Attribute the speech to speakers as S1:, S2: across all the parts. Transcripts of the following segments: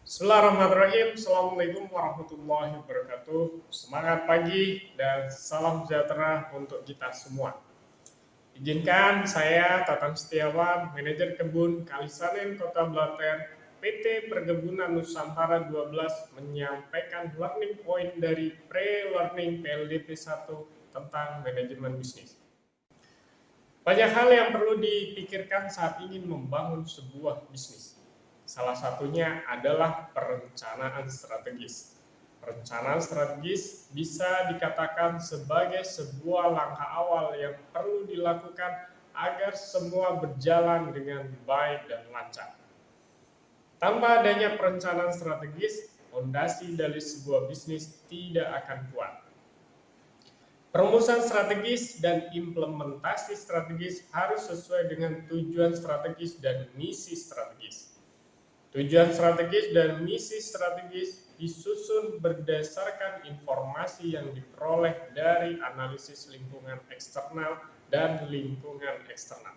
S1: Bismillahirrahmanirrahim. Assalamualaikum warahmatullahi wabarakatuh. Semangat pagi dan salam sejahtera untuk kita semua. Izinkan saya Tatang Setiawan, Manajer Kebun Kalisanen Kota Blater, PT Perkebunan Nusantara 12 menyampaikan learning point dari pre-learning PLDP 1 tentang manajemen bisnis. Banyak hal yang perlu dipikirkan saat ingin membangun sebuah bisnis. Salah satunya adalah perencanaan strategis. Perencanaan strategis bisa dikatakan sebagai sebuah langkah awal yang perlu dilakukan agar semua berjalan dengan baik dan lancar. Tanpa adanya perencanaan strategis, fondasi dari sebuah bisnis tidak akan kuat. Perumusan strategis dan implementasi strategis harus sesuai dengan tujuan strategis dan misi strategis. Tujuan strategis dan misi strategis disusun berdasarkan informasi yang diperoleh dari analisis lingkungan eksternal dan lingkungan eksternal.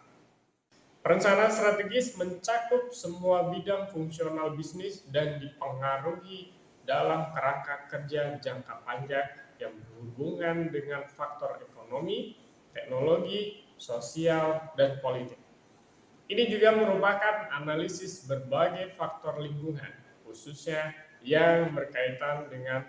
S1: Perencanaan strategis mencakup semua bidang fungsional bisnis dan dipengaruhi dalam kerangka kerja jangka panjang yang berhubungan dengan faktor ekonomi, teknologi, sosial, dan politik. Ini juga merupakan analisis berbagai faktor lingkungan, khususnya yang berkaitan dengan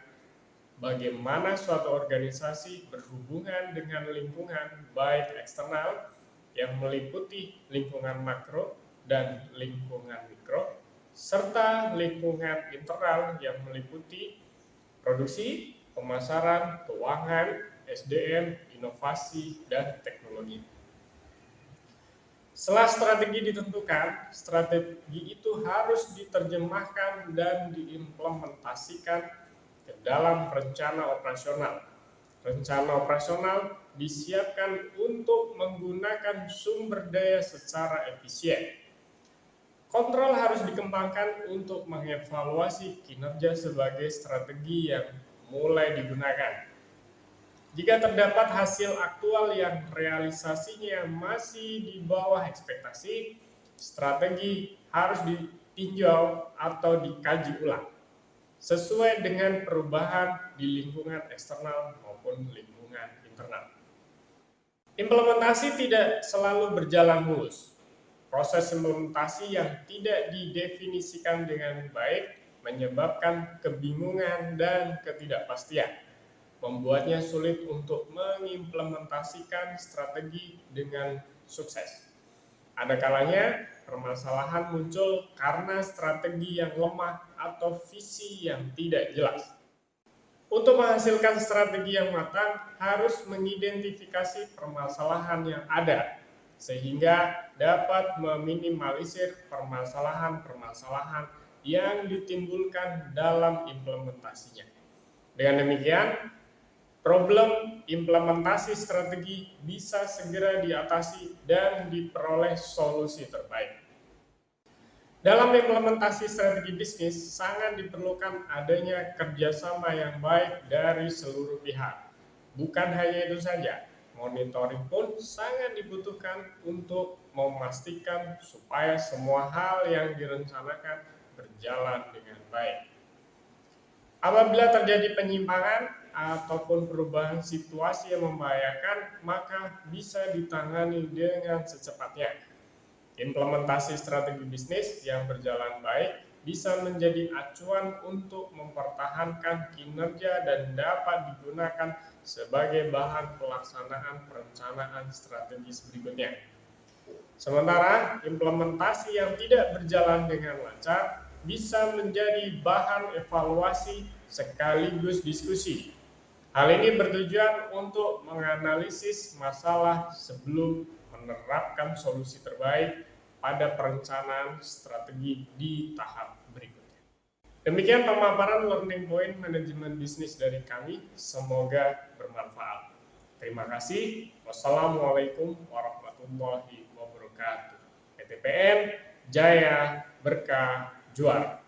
S1: bagaimana suatu organisasi berhubungan dengan lingkungan baik eksternal yang meliputi lingkungan makro dan lingkungan mikro, serta lingkungan internal yang meliputi produksi, pemasaran, keuangan, SDM, inovasi, dan teknologi. Setelah strategi ditentukan, strategi itu harus diterjemahkan dan diimplementasikan ke dalam rencana operasional. Rencana operasional disiapkan untuk menggunakan sumber daya secara efisien. Kontrol harus dikembangkan untuk mengevaluasi kinerja sebagai strategi yang mulai digunakan. Jika terdapat hasil aktual yang realisasinya masih di bawah ekspektasi, strategi harus ditinjau atau dikaji ulang, sesuai dengan perubahan di lingkungan eksternal maupun lingkungan internal. Implementasi tidak selalu berjalan mulus. Proses implementasi yang tidak didefinisikan dengan baik menyebabkan kebingungan dan ketidakpastian, membuatnya sulit untuk mengimplementasikan strategi dengan sukses. Ada kalanya permasalahan muncul karena strategi yang lemah atau visi yang tidak jelas. Untuk menghasilkan strategi yang matang, harus mengidentifikasi permasalahan yang ada, sehingga dapat meminimalisir permasalahan-permasalahan yang ditimbulkan dalam implementasinya. Dengan demikian, problem implementasi strategi bisa segera diatasi dan diperoleh solusi terbaik. Dalam implementasi strategi bisnis, sangat diperlukan adanya kerjasama yang baik dari seluruh pihak. Bukan hanya itu saja, monitoring pun sangat dibutuhkan untuk memastikan supaya semua hal yang direncanakan berjalan dengan baik. Apabila terjadi penyimpangan ataupun perubahan situasi yang membahayakan, maka bisa ditangani dengan secepatnya. Implementasi strategi bisnis yang berjalan baik bisa menjadi acuan untuk mempertahankan kinerja dan dapat digunakan sebagai bahan pelaksanaan perencanaan strategis berikutnya. Sementara implementasi yang tidak berjalan dengan lancar bisa menjadi bahan evaluasi sekaligus diskusi. Hal ini bertujuan untuk menganalisis masalah sebelum menerapkan solusi terbaik pada perencanaan strategi di tahap berikutnya. Demikian pemaparan learning point manajemen bisnis dari kami, semoga bermanfaat. Terima kasih. Wassalamualaikum warahmatullahi wabarakatuh. PTPN Jaya Berkah Juara.